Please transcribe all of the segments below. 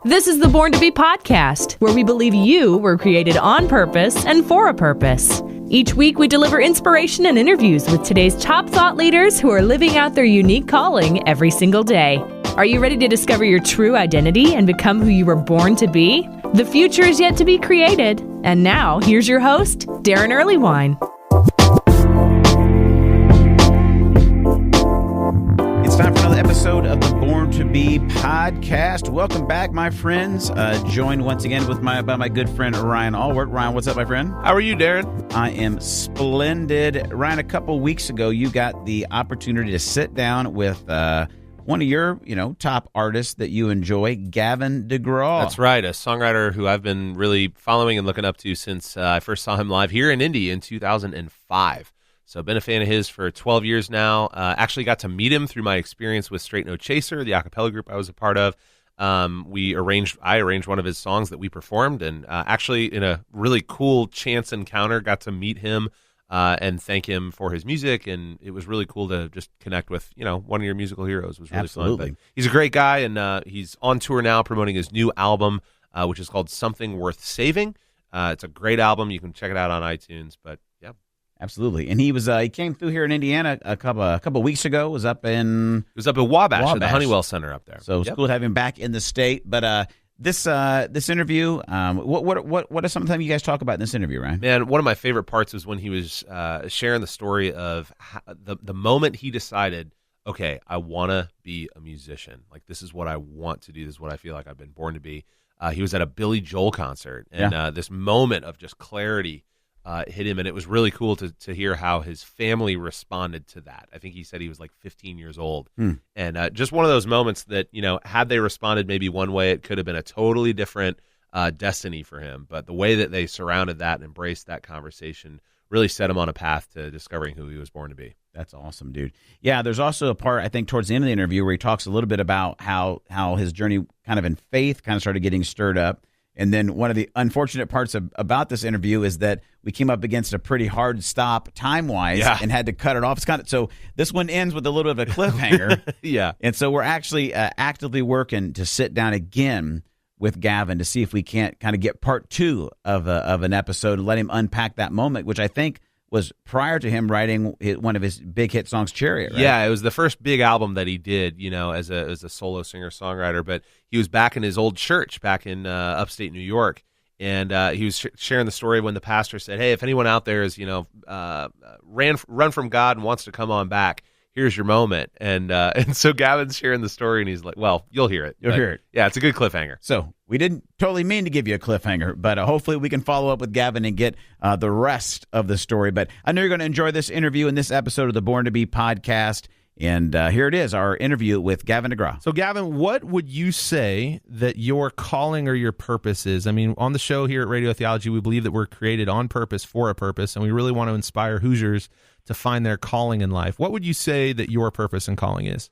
This is the Born to Be podcast, where we believe you were created on purpose and for a purpose. Each week, we deliver inspiration and interviews with today's top thought leaders who are living out their unique calling every single day. Are you ready to discover your true identity and become who you were born to be? The future is yet to be created. And now, here's your host, Darren Earlywine. It's time for another episode of the Born to Be podcast. Welcome back, my friends. Joined once again by my good friend, Ryan Allward. Ryan, what's up, my friend? How are you, Darren? I am splendid. Ryan, a couple weeks ago, you got the opportunity to sit down with one of your, top artists that you enjoy, Gavin DeGraw. That's right, a songwriter who I've been really following and looking up to since I first saw him live here in Indy in 2005. So been a fan of his for 12 years now. Actually got to meet him through my experience with Straight No Chaser, the a cappella group I was a part of. I arranged one of his songs that we performed, and actually in a really cool chance encounter got to meet him and thank him for his music, and it was really cool to just connect with, one of your musical heroes. It was really Absolutely. fun. But he's a great guy, and he's on tour now promoting his new album, which is called Something Worth Saving. It's a great album. You can check it out on iTunes, but yeah. Absolutely. And he came through here in Indiana a couple weeks ago. Was up in Wabash at the Honeywell Center up there. So it's cool to have him back in the state. But this interview, what are some of the things you guys talk about in this interview, Ryan? Man, one of my favorite parts was when he was sharing the story of the moment he decided, okay, I want to be a musician. Like, this is what I want to do. This is what I feel like I've been born to be. He was at a Billy Joel concert, and this moment of just clarity hit him, and it was really cool to hear how his family responded to that. I think he said he was like 15 years old, and just one of those moments that, had they responded maybe one way, it could have been a totally different destiny for him. But the way that they surrounded that and embraced that conversation really set him on a path to discovering who he was born to be. That's awesome, dude. Yeah, there's also a part, I think, towards the end of the interview where he talks a little bit about how his journey kind of in faith kind of started getting stirred up. And then one of the unfortunate parts about this interview is that we came up against a pretty hard stop time-wise and had to cut it off. So this one ends with a little bit of a cliffhanger. Yeah. And so we're actually actively working to sit down again with Gavin to see if we can't kind of get part two of an episode and let him unpack that moment, which I think was prior to him writing one of his big hit songs, Chariot, right? Yeah, it was the first big album that he did, as a solo singer-songwriter. But he was back in his old church back in upstate New York, and he was sharing the story when the pastor said, hey, if anyone out there is, run from God and wants to come on back, here's your moment. And so Gavin's sharing the story, and he's like, well, you'll hear it. You'll hear it. Yeah, it's a good cliffhanger. So we didn't totally mean to give you a cliffhanger, but hopefully we can follow up with Gavin and get the rest of the story. But I know you're going to enjoy this interview in this episode of the Born to Be podcast. And here it is, our interview with Gavin DeGraw. So, Gavin, what would you say that your calling or your purpose is? I mean, on the show here at Radio Theology, we believe that we're created on purpose for a purpose, and we really want to inspire Hoosiers to find their calling in life. What would you say that your purpose and calling is?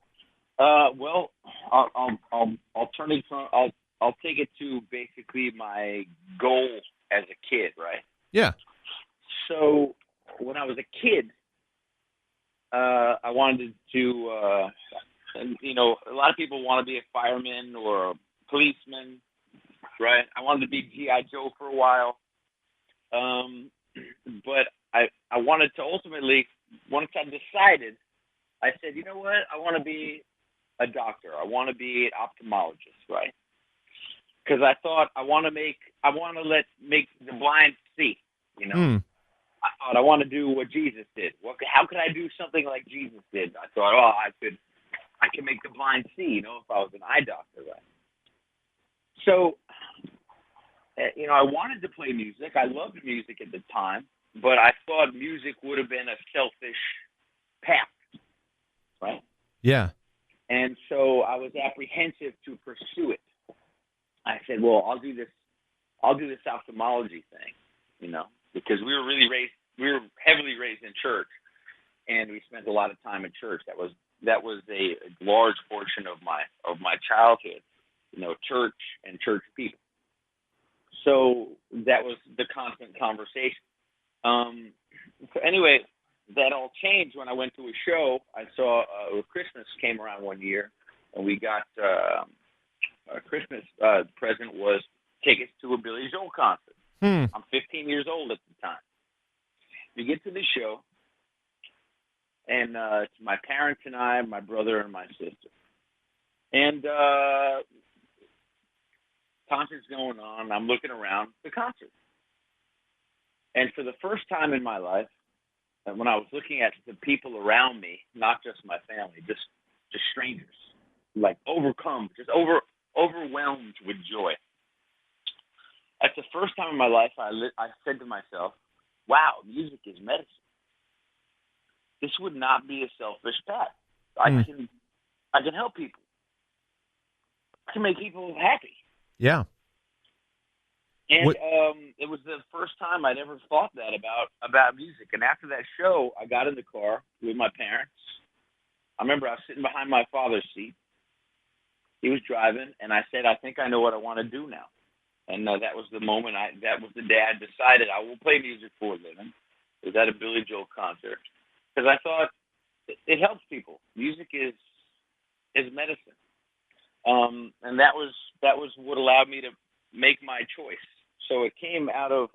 Well, I'll turn it from I'll take it to basically my goal as a kid, right? Yeah. So when I was a kid, I wanted to, a lot of people want to be a fireman or a policeman, right? I wanted to be G.I. Joe for a while. But I wanted to ultimately, once I decided, I said, you know what? I want to be a doctor. I want to be an ophthalmologist, right? Because I thought I want to make the blind see, I thought I want to do what Jesus did. How could I do something like Jesus did? I thought, I can make the blind see, if I was an eye doctor, right? So, I wanted to play music. I loved music at the time, but I thought music would have been a selfish path, right? Yeah. And so I was apprehensive to pursue it. I said, well, I'll do this ophthalmology thing, because we were heavily raised in church, and we spent a lot of time in church. That was a large portion of my childhood, church and church people. So that was the constant conversation. So anyway, that all changed when I went to a show. I saw Christmas came around one year, and we got Christmas present was tickets to a Billy Joel concert. I'm 15 years old at the time. We get to the show, and it's my parents and I, my brother and my sister. And concert's going on. I'm looking around the concert. And for the first time in my life, when I was looking at the people around me, not just my family, just strangers, like overwhelmed with joy. That's the first time in my life I said to myself, wow, music is medicine. This would not be a selfish path. I can help people. I can make people happy. Yeah. And it was the first time I'd ever thought that about music. And after that show, I got in the car with my parents. I remember I was sitting behind my father's seat. He was driving, and I said, I think I know what I want to do now. And that was the moment, that was the day I decided I will play music for a living. It was at a Billy Joel concert. Because I thought it helps people. Music is medicine. And that was what allowed me to make my choice. So it came out of,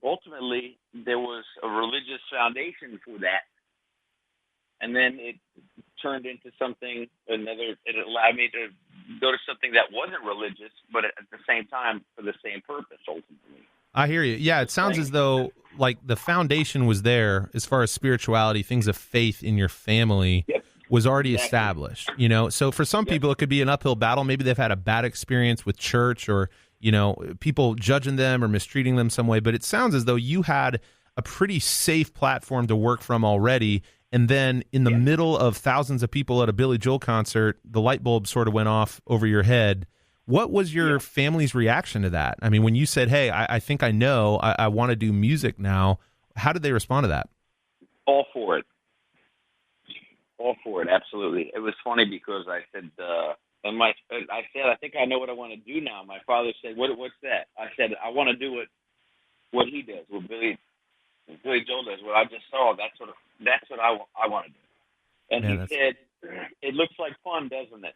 ultimately, there was a religious foundation for that. And then it turned into it allowed me to go to something that wasn't religious, but at the same time for the same purpose, ultimately. I hear you. Yeah, it sounds as though like the foundation was there as far as spirituality, things of faith in your family was already established, So for some people, it could be an uphill battle. Maybe they've had a bad experience with church or, people judging them or mistreating them some way. But it sounds as though you had a pretty safe platform to work from already. And then in the middle of thousands of people at a Billy Joel concert, the light bulb sort of went off over your head. What was your family's reaction to that? I mean, when you said, hey, I think I know, I want to do music now, how did they respond to that? All for it. All for it, absolutely. It was funny because I said, I think I know what I want to do now. My father said, what's that? I said, I want to do what he does, what Billy Joel does, what I just saw. That's what I want to do. And he said, it looks like fun, doesn't it?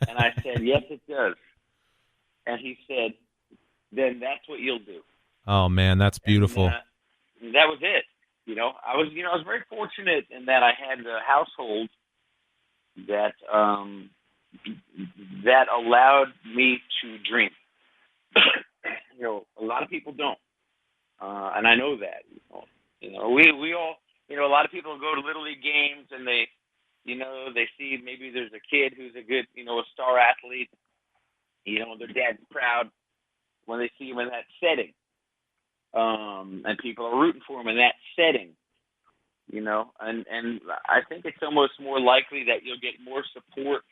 And I said, yes, it does. And he said, then that's what you'll do. Oh man, that's beautiful. And that was it. I was very fortunate in that I had a household that allowed me to dream. A lot of people don't, and I know that. We all, a lot of people go to Little League games and they see maybe there's a kid who's a good, a star athlete. Their dad's proud when they see him in that setting. And people are rooting for him in that setting, and I think it's almost more likely that you'll get more support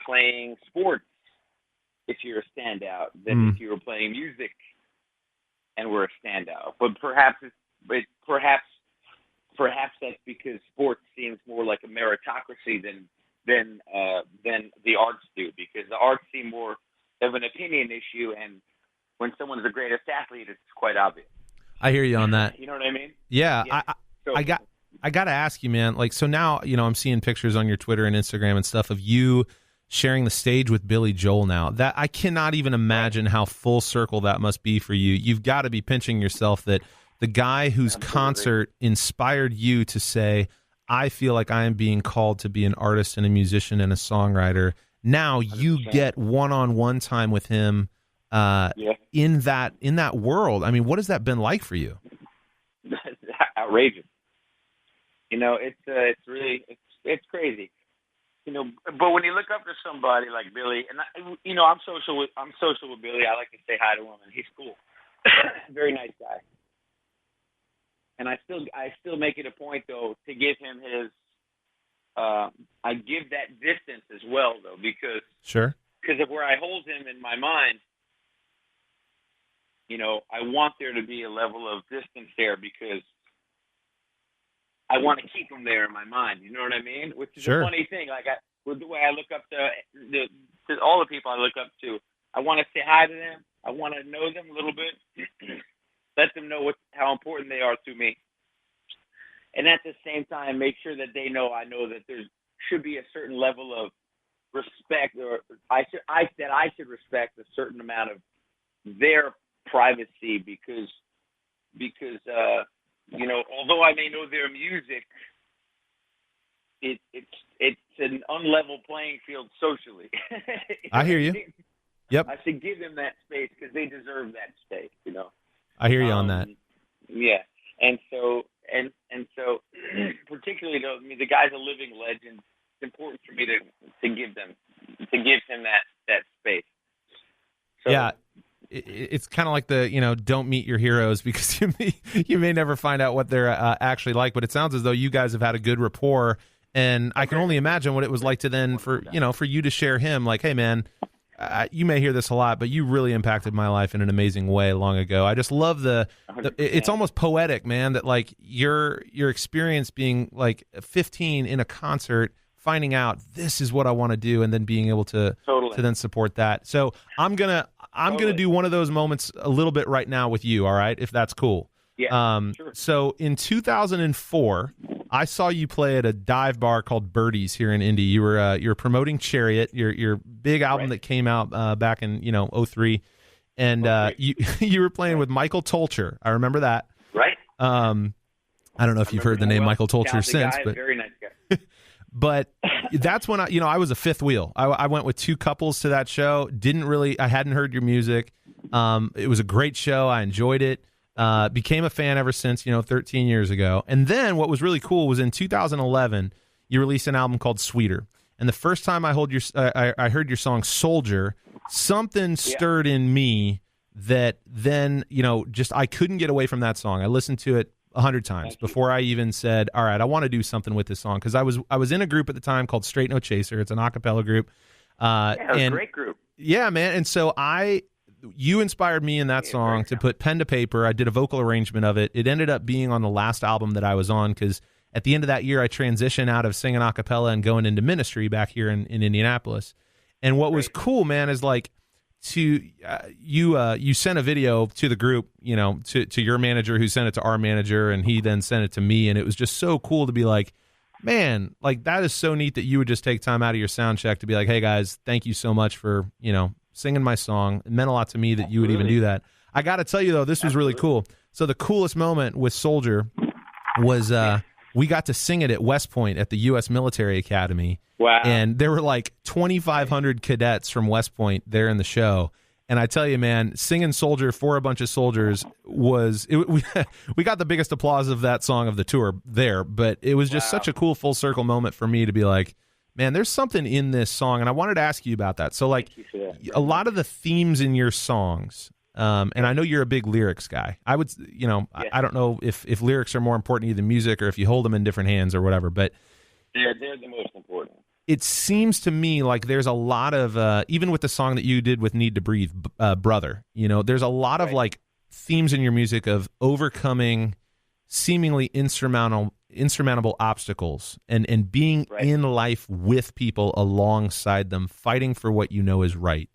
playing sports if you're a standout than if you were playing music and were a standout. But perhaps that's because sports seems more like a meritocracy than the arts do, because the arts seem more of an opinion issue, and when someone's the greatest athlete, it's quite obvious. I hear you on that. You know what I mean? Yeah. I got to ask you, man. Like, so now, I'm seeing pictures on your Twitter and Instagram and stuff of you sharing the stage with Billy Joel now. That I cannot even imagine how full circle that must be for you. You've got to be pinching yourself that the guy whose concert inspired you to say, I feel like I am being called to be an artist and a musician and a songwriter. Now you 100%. Get one-on-one time with him in that world. I mean, what has that been like for you? Outrageous. It's really crazy. But when you look up to somebody like Billy, and I'm social with Billy. I like to say hi to him, and he's cool, very nice guy. And I still make it a point though to give him his. I give that distance as well though, because of where I hold him in my mind. I want there to be a level of distance there because I want to keep him there in my mind. You know what I mean? Which is a funny thing. Like with the way I look up to all the people I look up to, I want to say hi to them. I want to know them a little bit, let them know how important they are to me, and at the same time make sure that they know I know that there should be a certain level of respect, or I should respect a certain amount of their privacy because although I may know their music, it's an unlevel playing field socially. I hear you. Yep. I should give them that space because they deserve that space. I hear you on that. Yeah, and so particularly though, the guy's a living legend. It's important for me to give him that space. So, yeah. It's kind of like the, don't meet your heroes because you may never find out what they're actually like. But it sounds as though you guys have had a good rapport, and I can only imagine what it was like to then for you to share him. Like, hey man, you may hear this a lot, but you really impacted my life in an amazing way long ago. I just love it's almost poetic, man. That like your experience being like 15 in a concert, finding out this is what I want to do, and then being able to then support that. So I'm gonna do one of those moments a little bit right now with you. All right, if that's cool. Yeah. Sure. So in 2004, I saw you play at a dive bar called Birdies here in Indy. You were promoting Chariot, your big album that came out back in 2003, and you were playing with Michael Tolcher. I remember that. Right. I don't know if you've heard the name Michael Tolcher since, but very nice guy. But that's when I was a fifth wheel. I went with two couples to that show. I hadn't heard your music. It was a great show. I enjoyed it. Became a fan ever since, 13 years ago. And then what was really cool was in 2011, you released an album called Sweeter. And the first time I heard your song Soldier, something stirred in me that then, just I couldn't get away from that song. I listened to it 100 times before I even said, all right, I want to do something with this song. Because I was in a group at the time called Straight No Chaser. It's an a cappella group. It was a great group. Yeah, man. And so you inspired me in that song to put pen to paper. I did a vocal arrangement of it. It ended up being on the last album that I was on because at the end of that year, I transitioned out of singing a cappella and going into ministry back here in Indianapolis. And what was cool, man, is like you sent a video to the group, to your manager who sent it to our manager, and he then sent it to me. And it was just so cool to be like, man, like that is so neat that you would just take time out of your sound check to be like, hey guys, thank you so much for, singing my song. It meant a lot to me that you would even do that. I got to tell you though, this was really cool. So the coolest moment with Soldier was we got to sing it at West Point at the U.S. Military Academy. Wow. And there were like 2,500 cadets from West Point there in the show. And I tell you, man, singing Soldier for a bunch of soldiers we got the biggest applause of that song of the tour there. But it was just such a cool full circle moment for me to be like, man, there's something in this song. And I wanted to ask you about that. So like a lot of the themes in your songs, and I know you're a big lyrics guy. I would, I don't know if lyrics are more important to you than music or if you hold them in different hands or whatever, but they're the most important. It seems to me like there's a lot of, even with the song that you did with Need to Breathe, Brother, there's a lot of like themes in your music of overcoming seemingly insurmountable obstacles and being in life with people alongside them, fighting for what you know is right.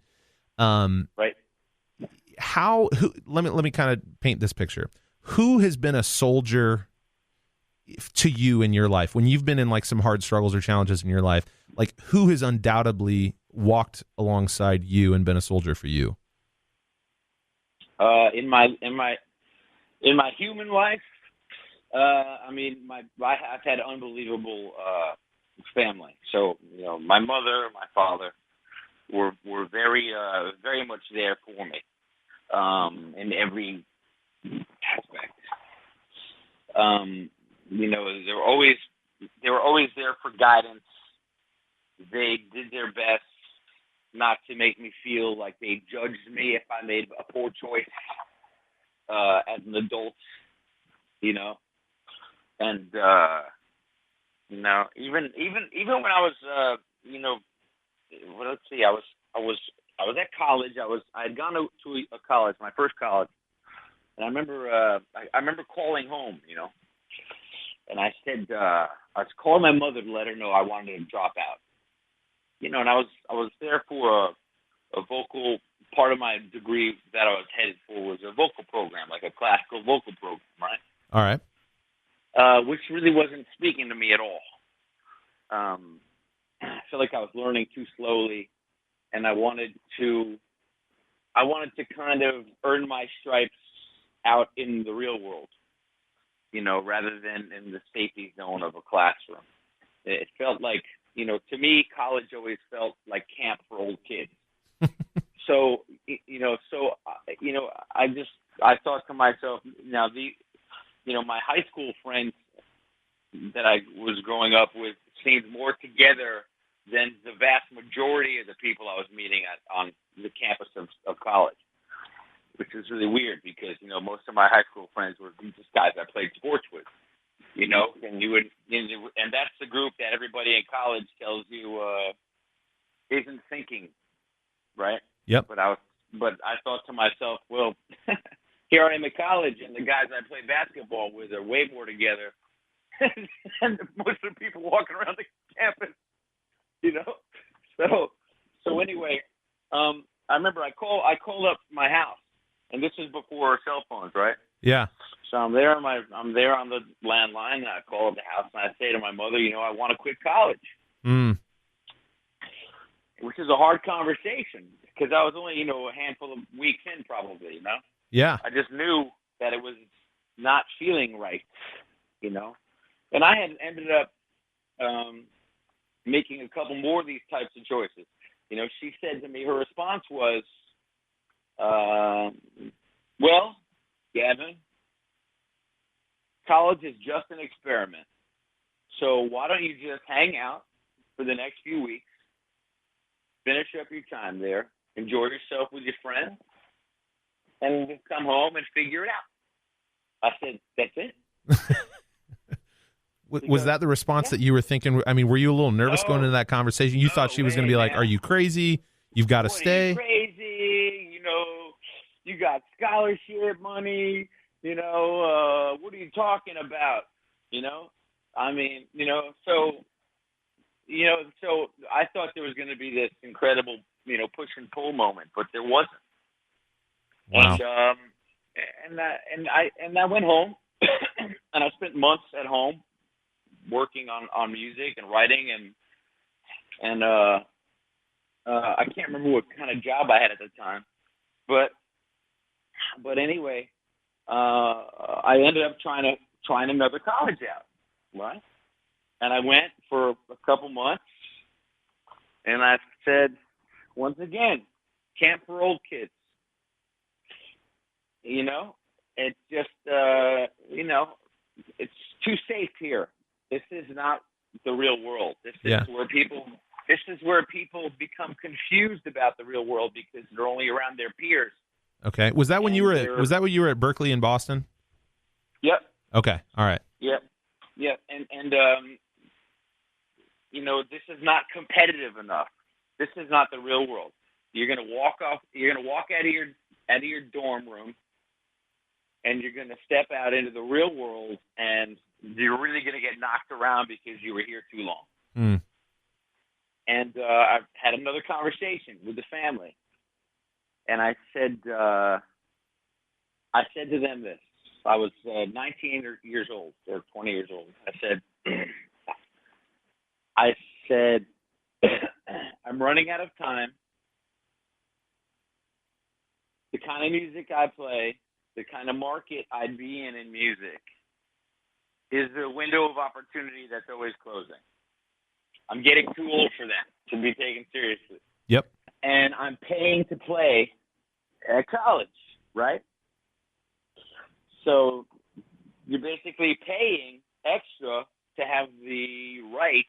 Right. Let me kind of paint this picture. Who has been a soldier to you in your life when you've been in like some hard struggles or challenges in your life? Like who has undoubtedly walked alongside you and been a soldier for you? In my human life, I've had an unbelievable family. So my mother, my father were very very much there for me in every aspect. They were always there for guidance. They did their best not to make me feel like they judged me if I made a poor choice as an adult, and even when I was let's see, I was at college. I had gone to a college, my first college, and I remember calling home, and I said I was calling my mother to let her know I wanted to drop out, and I was there for a vocal part of my degree that I was headed for was a vocal program, like a classical vocal program, right? All right. Which really wasn't speaking to me at all. feel like I was learning too slowly, and I wanted to kind of earn my stripes out in the real world, rather than in the safety zone of a classroom. It felt like, to me, college always felt like camp for old kids. So I thought to myself, now my high school friends that I was growing up with seemed more together than the vast majority of the people I was meeting on the campus of college, which was really weird because, most of my high school friends were just guys I played sports with, and and that's the group that everybody in college tells you isn't thinking, right? Yep. But I thought to myself, well, here I am at college, and the guys I play basketball with are way more together than most of the people walking around the campus, So anyway, I remember I called up my house, and this is before cell phones, right? Yeah. So I'm there on the landline, and I call up the house, and I say to my mother, I want to quit college. Which is a hard conversation because I was only, a handful of weeks in probably, Yeah. I just knew that it was not feeling right, And I had ended up making a couple more of these types of choices. She said to me, her response was, well, Gavin, college is just an experiment. So why don't you just hang out for the next few weeks, finish up your time there, enjoy yourself with your friends, and just come home and figure it out. I said, that's it? Was that the response that you were thinking? I mean, were you a little nervous going into that conversation? You thought she was going to be like, are you crazy? You've got to stay. Are you crazy? You got scholarship money. What are you talking about? So I thought there was going to be this incredible, push and pull moment, but there wasn't. Wow. And I went home, and I spent months at home working on music and writing, and I can't remember what kind of job I had at the time, but anyway, I ended up trying another college out, right? And I went for a couple months, and I said, once again, camp for old kids. It's just, it's too safe here. This is not the real world. This is where people become confused about the real world because they're only around their peers. Okay. Was that when you were at Berkeley in Boston? Yep. Okay. All right. Yep. And this is not competitive enough. This is not the real world. You're going to walk out of your dorm room, and you're going to step out into the real world, and you're really going to get knocked around because you were here too long. And I had another conversation with the family, and I said to them this. I was 19 years old or 20 years old. I said, I'm running out of time. The kind of music I play, the kind of market I'd be in music, is the window of opportunity that's always closing. I'm getting too old for that to be taken seriously. Yep. And I'm paying to play at college, right? So you're basically paying extra to have the right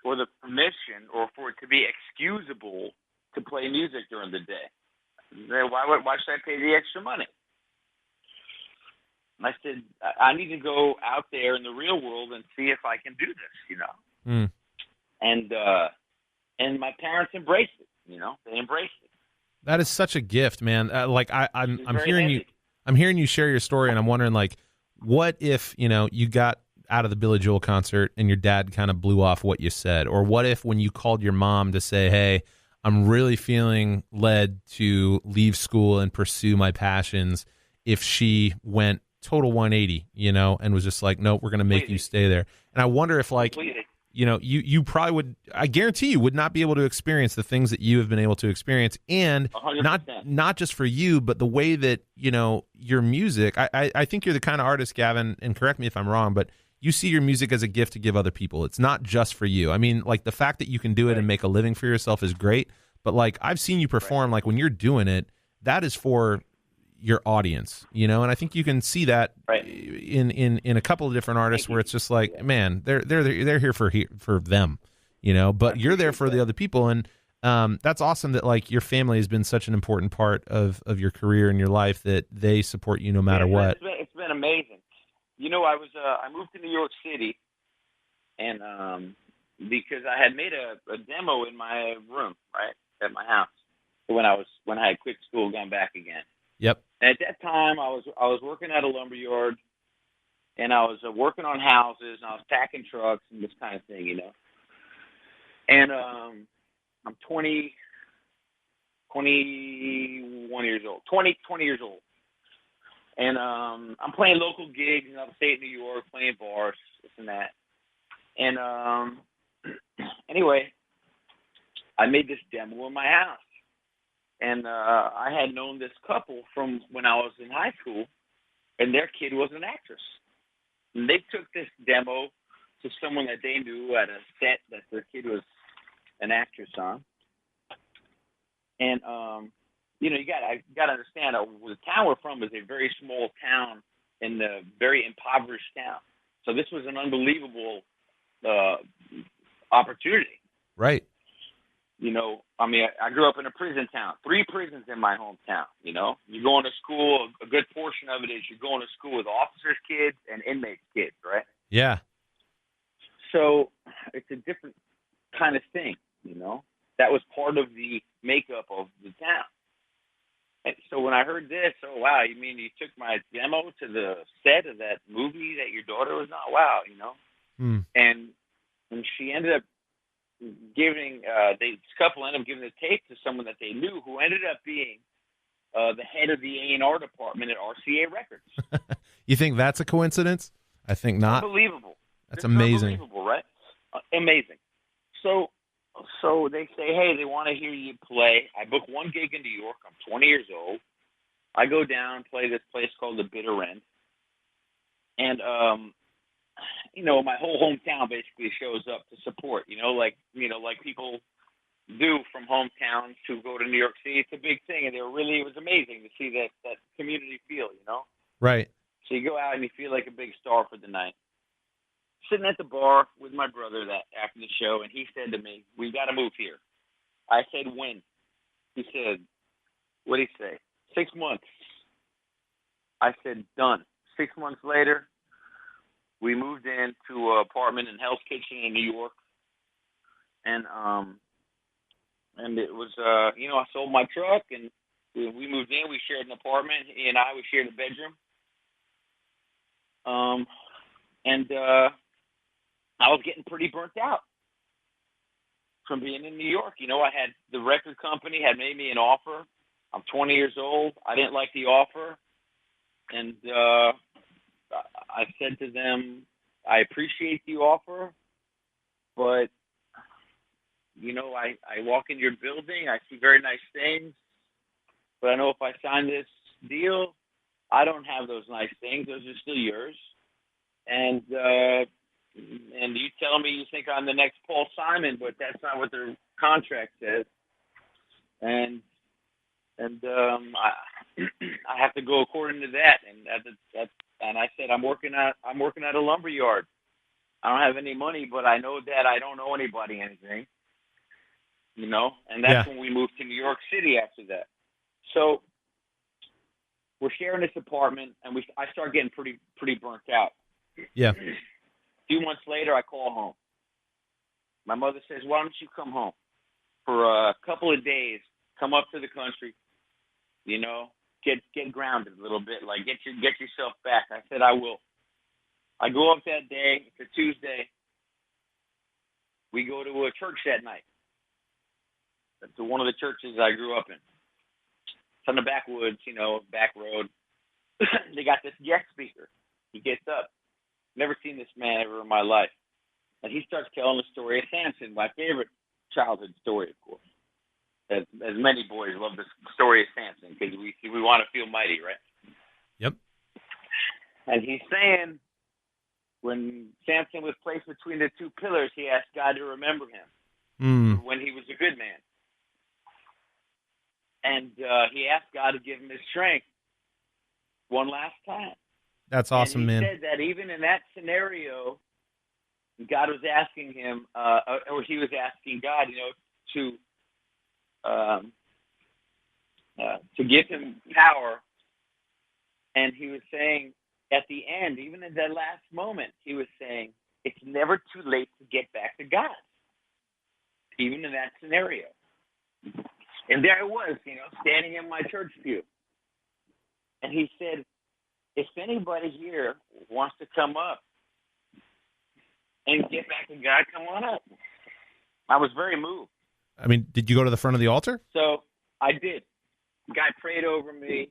or the permission or for it to be excusable to play music during the day. Why should I pay the extra money? And I said, I need to go out there in the real world and see if I can do this, And my parents embraced it, they embraced it. That is such a gift, man. I'm hearing you share your story, and I'm wondering, what if, you got out of the Billy Joel concert and your dad kind of blew off what you said? Or what if when you called your mom to say, hey, I'm really feeling led to leave school and pursue my passions, if she went total 180, and was just like, no, we're going to make you stay there. And I wonder if you probably would, I guarantee you would not be able to experience the things that you have been able to experience, and 100%. not just for you, but the way that, your music, I think you're the kind of artist, Gavin, and correct me if I'm wrong, but you see your music as a gift to give other people. It's not just for you. I mean, like, the fact that you can do it and make a living for yourself is great, but like, I've seen you perform, like when you're doing it, that is for your audience, and I think you can see that in a couple of different artists where it's just like, man, they're here for them, but you're there for the other people, and that's awesome that like your family has been such an important part of your career and your life, that they support you no matter what. It's been amazing. I moved to New York City, and because I had made a demo in my room, right, at my house, when I had quit school, gone back again. Yep. And at that time, I was working at a lumber yard, and I was working on houses, and I was packing trucks and this kind of thing, And I'm 21 years old, 20 years old. And I'm playing local gigs in upstate New York, playing bars, this and that. And anyway, I made this demo in my house. And I had known this couple from when I was in high school, and their kid was an actress. And they took this demo to someone that they knew at a set that their kid was an actress on. And you got to understand, the town we're from is a very small town in a very impoverished town. So this was an unbelievable opportunity. Right. I grew up in a prison town, 3 prisons in my hometown. You're going to school, a good portion of it is you're going to school with officers' kids and inmates' kids, right? Yeah. So it's a different kind of thing, That was part of the makeup of the town. And so when I heard this, oh, wow, you mean you took my demo to the set of that movie that your daughter was on? Wow, And she ended up this couple ended up giving the tape to someone that they knew, who ended up being the head of the A&R department at RCA Records. You think that's a coincidence? I think not. Unbelievable. That's amazing. Unbelievable, right? Amazing. So they say, hey, they want to hear you play. I book one gig in New York. I'm 20 years old. I go down, play this place called the Bitter End. And, my whole hometown basically shows up to support, like people do from hometowns to go to New York City. It's a big thing. And it was amazing to see that community feel, Right. So you go out and you feel like a big star for the night. Sitting at the bar with my brother after the show, and he said to me, "We got to move here." I said, "When?" He said, "What did he say? 6 months." I said, "Done." 6 months later, we moved into an apartment in Hell's Kitchen in New York, and it was I sold my truck, and we moved in. We shared an apartment. He and we shared a bedroom. I was getting pretty burnt out from being in New York. I had the record company had made me an offer. I'm 20 years old. I didn't like the offer. And I said to them, I appreciate the offer, but, I walk in your building, I see very nice things, but I know if I sign this deal, I don't have those nice things. Those are still yours. And you tell me you think I'm the next Paul Simon, but that's not what their contract says. And I have to go according to that. And I said, I'm working at a lumber yard. I don't have any money, but I know that I don't owe anybody anything. And that's when we moved to New York City after that. So we're sharing this apartment, and I start getting pretty burnt out. Yeah. A few months later, I call home. My mother says, "Why don't you come home for a couple of days? Come up to the country, get grounded a little bit, like get yourself back." I said, "I will." I go up that day. It's a Tuesday. We go to a church that night. That's one of the churches I grew up in. It's on the backwoods, back road. They got this guest speaker. He gets up. Never seen this man ever in my life. And he starts telling the story of Samson, my favorite childhood story, of course. As many boys love the story of Samson because we want to feel mighty, right? Yep. And he's saying when Samson was placed between the two pillars, he asked God to remember him when he was a good man. And he asked God to give him his strength one last time. That's awesome, and he man. said that even in that scenario, God was asking him, or he was asking God, to give him power. And he was saying at the end, even in that last moment, he was saying, it's never too late to get back to God, even in that scenario. And there I was, standing in my church pew. And he said, if anybody here wants to come up and get back to God, come on up. I was very moved. I mean, did you go to the front of the altar? So I did. The guy prayed over me.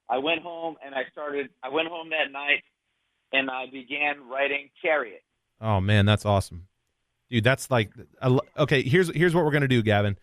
I went home that night and I began writing Chariot. Oh man, that's awesome. Dude, that's like, okay, here's what we're going to do, Gavin.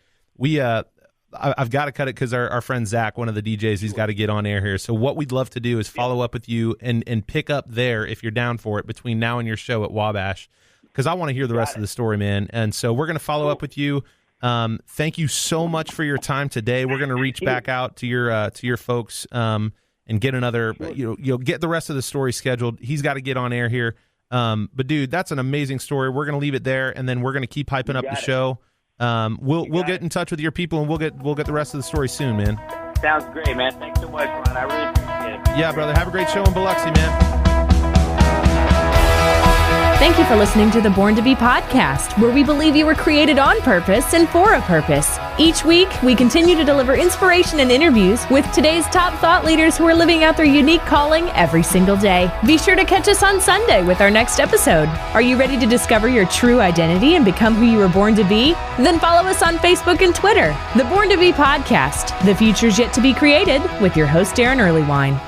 I've got to cut it because our friend Zach, one of the DJs, he's got to get on air here. So what we'd love to do is follow up with you and pick up there, if you're down for it, between now and your show at Wabash, because I want to hear the rest of the story, man. And so we're going to follow up with you. Thank you so much for your time today. We're going to reach back out to your folks and get another, get the rest of the story scheduled. He's got to get on air here. But dude, that's an amazing story. We're going to leave it there, and then we're going to keep hyping up the show. We'll get in touch with your people, and we'll get the rest of the story soon, man. Sounds great, man. Thanks so much, Ron. I really appreciate it. Yeah, brother. Have a great show in Biloxi, man. Thank you for listening to the Born to Be podcast, where we believe you were created on purpose and for a purpose. Each week, we continue to deliver inspiration and interviews with today's top thought leaders who are living out their unique calling every single day. Be sure to catch us on Sunday with our next episode. Are you ready to discover your true identity and become who you were born to be? Then follow us on Facebook and Twitter. The Born to Be podcast, the future's yet to be created, with your host, Darren Earlywine.